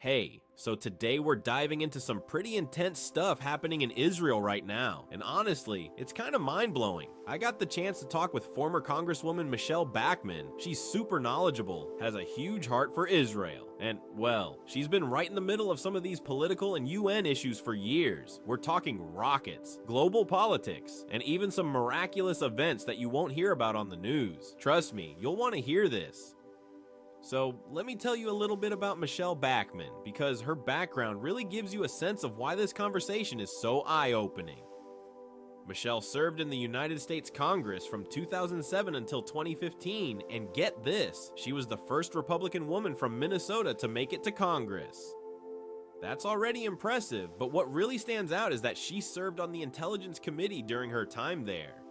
Hey, so today we're diving into some pretty intense stuff happening in Israel right now, and honestly, it's kind of mind-blowing. I got the chance to talk with former Congresswoman Michele Bachmann. She's super knowledgeable, has a huge heart for Israel, and, well, she's been right in the middle of some of these political and UN issues for years. We're talking rockets, global politics, and even some miraculous events that you won't hear about on the news. Trust me, you'll want to hear this. So let me tell you a little bit about Michele Bachmann, because her background really gives you a sense of why this conversation is so eye-opening. Michele served in the United States Congress from 2007 until 2015, and get this, she was the first Republican woman from Minnesota to make it to Congress. That's already impressive, but what really stands out is that she served on the Intelligence Committee during her time there.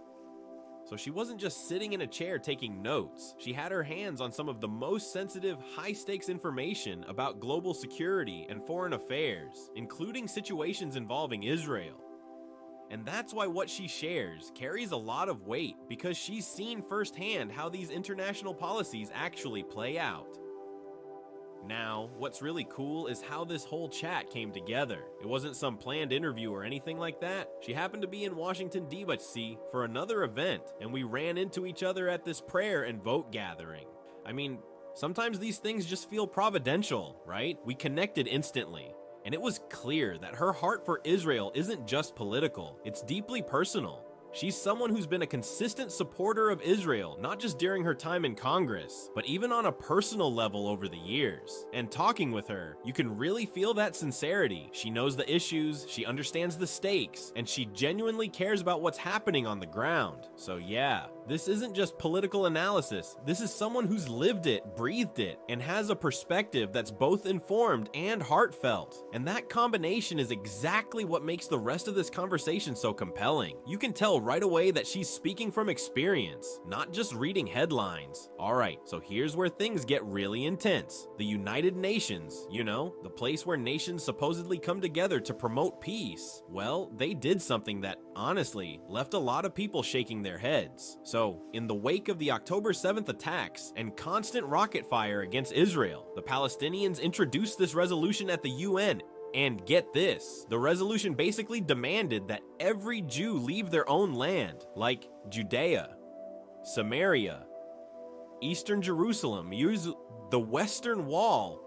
So she wasn't just sitting in a chair taking notes. She had her hands on some of the most sensitive, high-stakes information about global security and foreign affairs, including situations involving Israel. And that's why what she shares carries a lot of weight, because she's seen firsthand how these international policies actually play out. Now, what's really cool is how this whole chat came together. It wasn't some planned interview or anything like that. She happened to be in Washington, D.C. for another event, and we ran into each other at this prayer and vote gathering. I mean, sometimes these things just feel providential, right? We connected instantly. And it was clear that her heart for Israel isn't just political, it's deeply personal. She's someone who's been a consistent supporter of Israel, not just during her time in Congress, but even on a personal level over the years. And talking with her, you can really feel that sincerity. She knows the issues, she understands the stakes, and she genuinely cares about what's happening on the ground. So yeah, this isn't just political analysis. This is someone who's lived it, breathed it, and has a perspective that's both informed and heartfelt. And that combination is exactly what makes the rest of this conversation so compelling. You can tell right away that she's speaking from experience, not just reading headlines. Alright, so here's where things get really intense. The United Nations, you know, the place where nations supposedly come together to promote peace. Well, they did something that, honestly, left a lot of people shaking their heads. So, in the wake of the October 7th attacks and constant rocket fire against Israel, the Palestinians introduced this resolution at the UN. And get this, the resolution basically demanded that every Jew leave their own land, like Judea, Samaria, Eastern Jerusalem, use the Western Wall,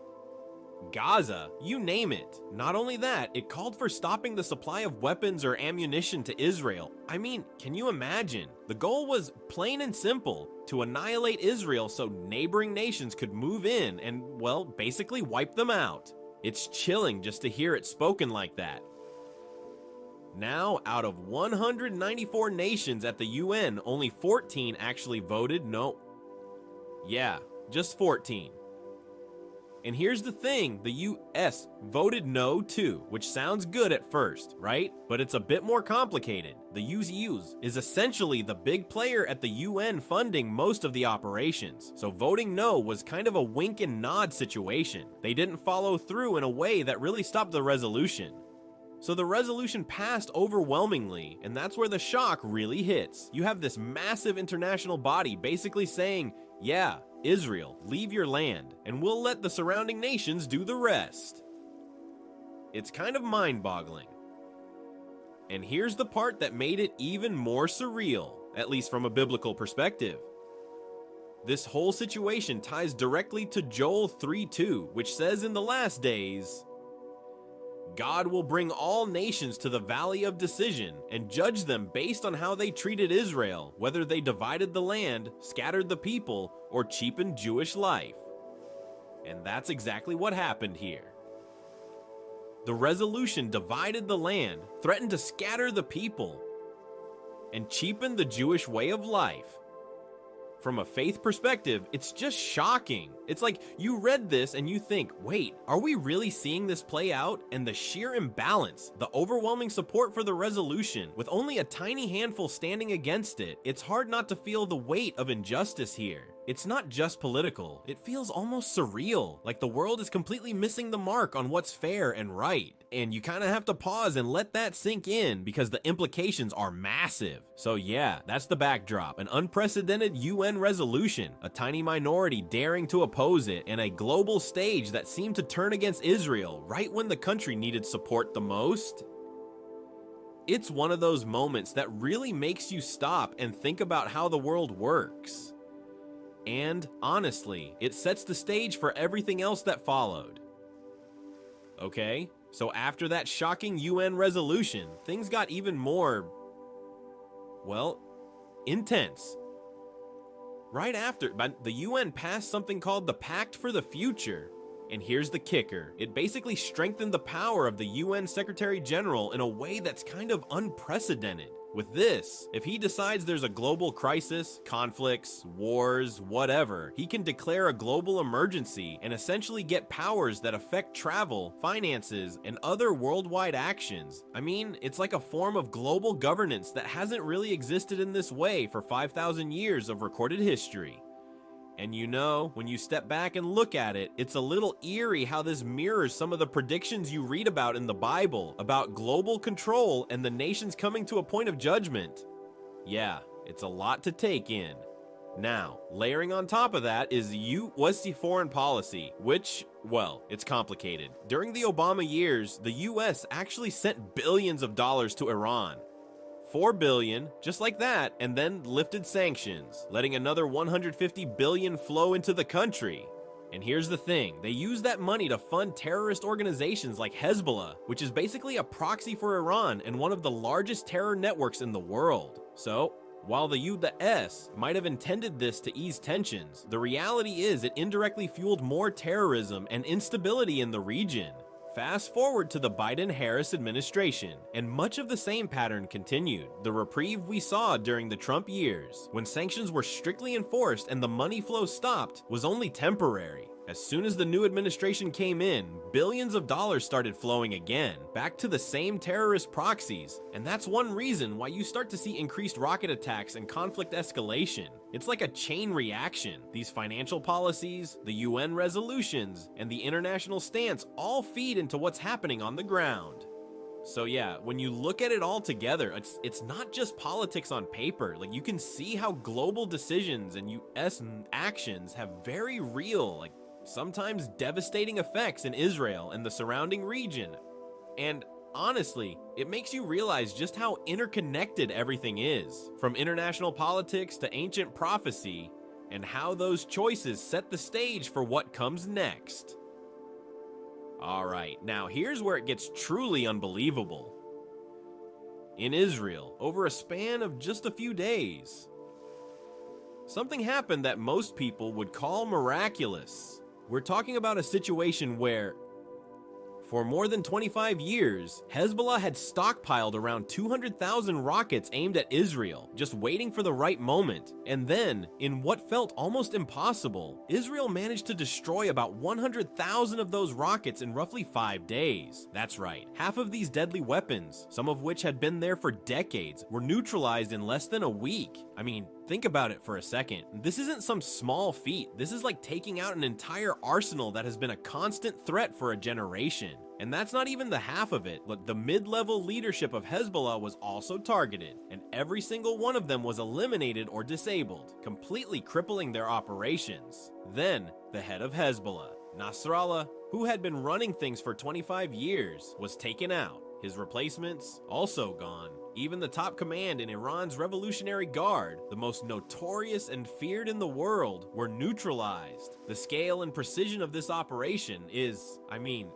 Gaza, you name it. Not only that, it called for stopping the supply of weapons or ammunition to Israel. I mean, can you imagine? The goal was plain and simple, to annihilate Israel so neighboring nations could move in and, well, basically wipe them out. It's chilling just to hear it spoken like that. Now, out of 194 nations at the UN, only 14 actually voted no. Yeah, just 14. And here's the thing, the US voted no too, which sounds good at first, right? But it's a bit more complicated. The US is essentially the big player at the UN funding most of the operations, so voting no was kind of a wink and nod situation. They didn't follow through in a way that really stopped the resolution. So the resolution passed overwhelmingly, and that's where the shock really hits. You have this massive international body basically saying, yeah, Israel, leave your land, and we'll let the surrounding nations do the rest. It's kind of mind-boggling. And here's the part that made it even more surreal, at least from a biblical perspective. This whole situation ties directly to Joel 3:2, which says in the last days, God will bring all nations to the valley of decision and judge them based on how they treated Israel, whether they divided the land, scattered the people, or cheapened Jewish life. And that's exactly what happened here. The resolution divided the land, threatened to scatter the people, and cheapened the Jewish way of life. From a faith perspective, it's just shocking. It's like you read this and you think, wait, are we really seeing this play out? And the sheer imbalance, the overwhelming support for the resolution, with only a tiny handful standing against it, it's hard not to feel the weight of injustice here. it's not just political. It feels almost surreal, like the world is completely missing the mark on what's fair and right. And you kind of have to pause and let that sink in because the implications are massive. So yeah, that's the backdrop. An unprecedented UN resolution, a tiny minority daring to oppose it, and a global stage that seemed to turn against Israel right when the country needed support the most. It's one of those moments that really makes you stop and think about how the world works. And honestly, it sets the stage for everything else that followed. Okay, so after that shocking UN resolution, things got even more, well, intense. Right after, the UN passed something called the Pact for the Future. And here's the kicker. It basically strengthened the power of the UN Secretary General in a way that's kind of unprecedented. With this, if he decides there's a global crisis, conflicts, wars, whatever, he can declare a global emergency and essentially get powers that affect travel, finances, and other worldwide actions. I mean, it's like a form of global governance that hasn't really existed in this way for 5,000 years of recorded history. And you know, when you step back and look at it, it's a little eerie how this mirrors some of the predictions you read about in the Bible about global control and the nations coming to a point of judgment. Yeah, it's a lot to take in. Now, layering on top of that is usforeignpolicy, which, well, it's complicated. During the Obama years, the US actually sent billions of dollars to Iran. 4 billion, just like that, and then lifted sanctions, letting another 150 billion flow into the country. And here's the thing, they use that money to fund terrorist organizations like Hezbollah, which is basically a proxy for Iran and one of the largest terror networks in the world. So, while the US might have intended this to ease tensions, the reality is it indirectly fueled more terrorism and instability in the region. Fast forward to the Biden-Harris administration, and much of the same pattern continued. The reprieve we saw during the Trump years, when sanctions were strictly enforced and the money flow stopped, was only temporary. As soon as the new administration came in, billions of dollars started flowing again, back to the same terrorist proxies, and that's one reason why you start to see increased rocket attacks and conflict escalation. It's like a chain reaction. These financial policies, the UN resolutions, and the international stance all feed into what's happening on the ground. So yeah, when you look at it all together, it's not just politics on paper. Like, you can see how global decisions and US actions have very real, sometimes devastating effects in Israel and the surrounding region. And honestly, it makes you realize just how interconnected everything is, from international politics to ancient prophecy, and how those choices set the stage for what comes next. Alright, now here's where it gets truly unbelievable. In Israel, over a span of just a few days, something happened that most people would call miraculous. We're talking about a situation where, for more than 25 years, Hezbollah had stockpiled around 200,000 rockets aimed at Israel, just waiting for the right moment. And then, in what felt almost impossible, Israel managed to destroy about 100,000 of those rockets in roughly 5 days. That's right, half of these deadly weapons, some of which had been there for decades, were neutralized in less than a week. I mean, think about it for a second. This isn't some small feat. This is like taking out an entire arsenal that has been a constant threat for a generation. And that's not even the half of it. Look, the mid-level leadership of Hezbollah was also targeted, and every single one of them was eliminated or disabled, completely crippling their operations. Then, the head of Hezbollah, Nasrallah, who had been running things for 25 years, was taken out. His replacements also gone. Even the top command in Iran's Revolutionary Guard, the most notorious and feared in the world, were neutralized. The scale and precision of this operation is,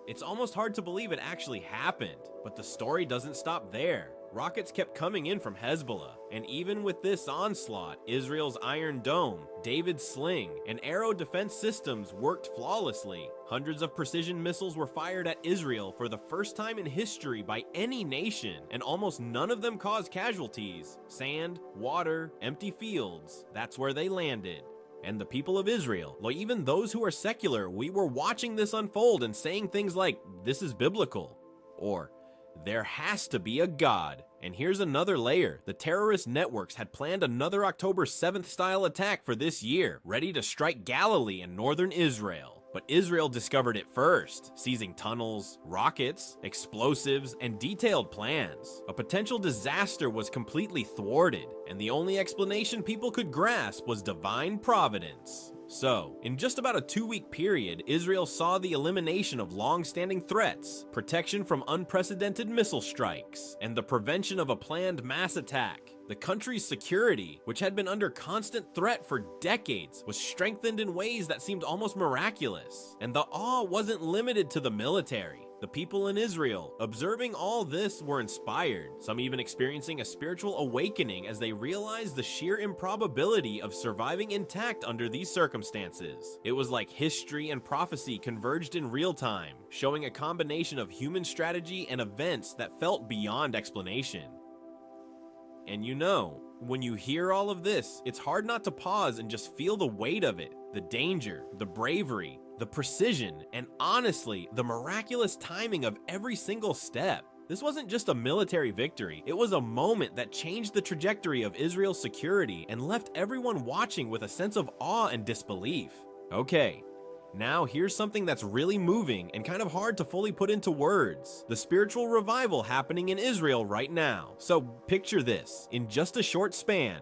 it's almost hard to believe it actually happened. But the story doesn't stop there. Rockets kept coming in from Hezbollah, and even with this onslaught, Israel's Iron Dome, David's Sling, and Arrow defense systems worked flawlessly. Hundreds of precision missiles were fired at Israel for the first time in history by any nation, and almost none of them caused casualties. Sand, water, empty fields, that's where they landed. And the people of Israel, even those who are secular, we were watching this unfold and saying things like, "This is biblical," or "There has to be a God," And here's another layer. The terrorist networks had planned another October 7th style attack for this year, ready to strike Galilee and northern Israel. But Israel discovered it first, seizing tunnels, rockets, explosives, and detailed plans. A potential disaster was completely thwarted, and the only explanation people could grasp was divine providence. So, in just about a 2-week period, Israel saw the elimination of long-standing threats, protection from unprecedented missile strikes, and the prevention of a planned mass attack. The country's security, which had been under constant threat for decades, was strengthened in ways that seemed almost miraculous. And the awe wasn't limited to the military. The people in Israel, observing all this, were inspired, some even experiencing a spiritual awakening as they realized the sheer improbability of surviving intact under these circumstances. It was like history and prophecy converged in real time, showing a combination of human strategy and events that felt beyond explanation. And you know, when you hear all of this, it's hard not to pause and just feel the weight of it. The danger, the bravery, the precision, and honestly, the miraculous timing of every single step. This wasn't just a military victory, it was a moment that changed the trajectory of Israel's security and left everyone watching with a sense of awe and disbelief. Okay, now here's something that's really moving and kind of hard to fully put into words. The spiritual revival happening in Israel right now. So picture this, in just a short span,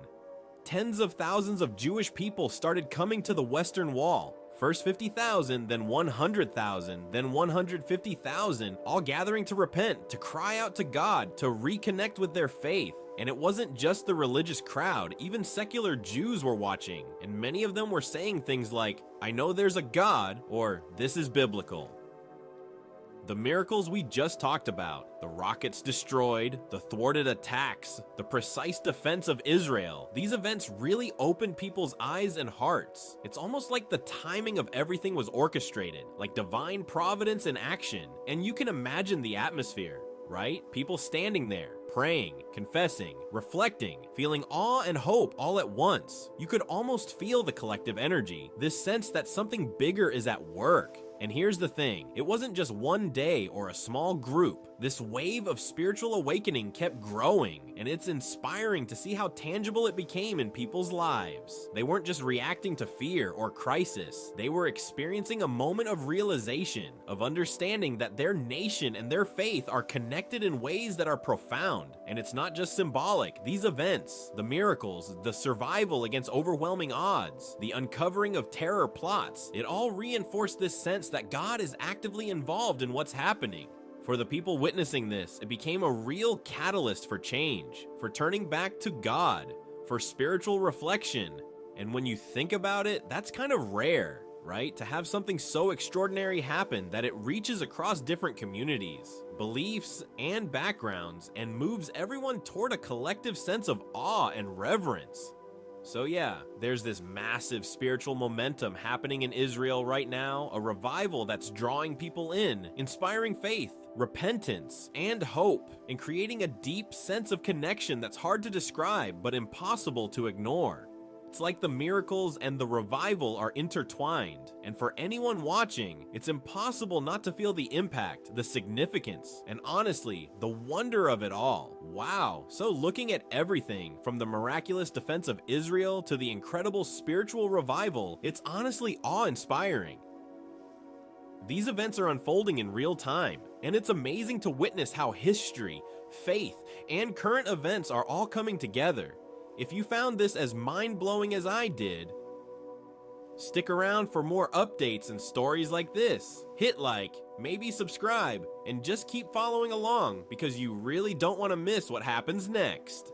tens of thousands of Jewish people started coming to the Western Wall. First 50,000, then 100,000, then 150,000, all gathering to repent, to cry out to God, to reconnect with their faith. And it wasn't just the religious crowd, even secular Jews were watching, and many of them were saying things like, "I know there's a God," or "This is biblical." The miracles we just talked about, the rockets destroyed, the thwarted attacks, the precise defense of Israel, these events really opened people's eyes and hearts. It's almost like the timing of everything was orchestrated, like divine providence in action. And you can imagine the atmosphere, right? People standing there, praying, confessing, reflecting, feeling awe and hope all at once. You could almost feel the collective energy, this sense that something bigger is at work. And here's the thing, it wasn't just one day or a small group. This wave of spiritual awakening kept growing, and it's inspiring to see how tangible it became in people's lives. They weren't just reacting to fear or crisis, they were experiencing a moment of realization, of understanding that their nation and their faith are connected in ways that are profound. And it's not just symbolic. These events, the miracles, the survival against overwhelming odds, the uncovering of terror plots, it all reinforced this sense that God is actively involved in what's happening. For the people witnessing this, it became a real catalyst for change, for turning back to God, for spiritual reflection. And when you think about it, that's kind of rare, right? To have something so extraordinary happen that it reaches across different communities, beliefs, and backgrounds, and moves everyone toward a collective sense of awe and reverence. So yeah, there's this massive spiritual momentum happening in Israel right now, a revival that's drawing people in, inspiring faith, repentance, and hope, and creating a deep sense of connection that's hard to describe but impossible to ignore. It's like the miracles and the revival are intertwined, and for anyone watching, it's impossible not to feel the impact, the significance, and honestly, the wonder of it all. Wow. So looking at everything, from the miraculous defense of Israel to the incredible spiritual revival, it's honestly awe-inspiring. These events are unfolding in real time, and it's amazing to witness how history, faith, and current events are all coming together. If you found this as mind-blowing as I did, stick around for more updates and stories like this. Hit like, maybe subscribe, and just keep following along because you really don't want to miss what happens next.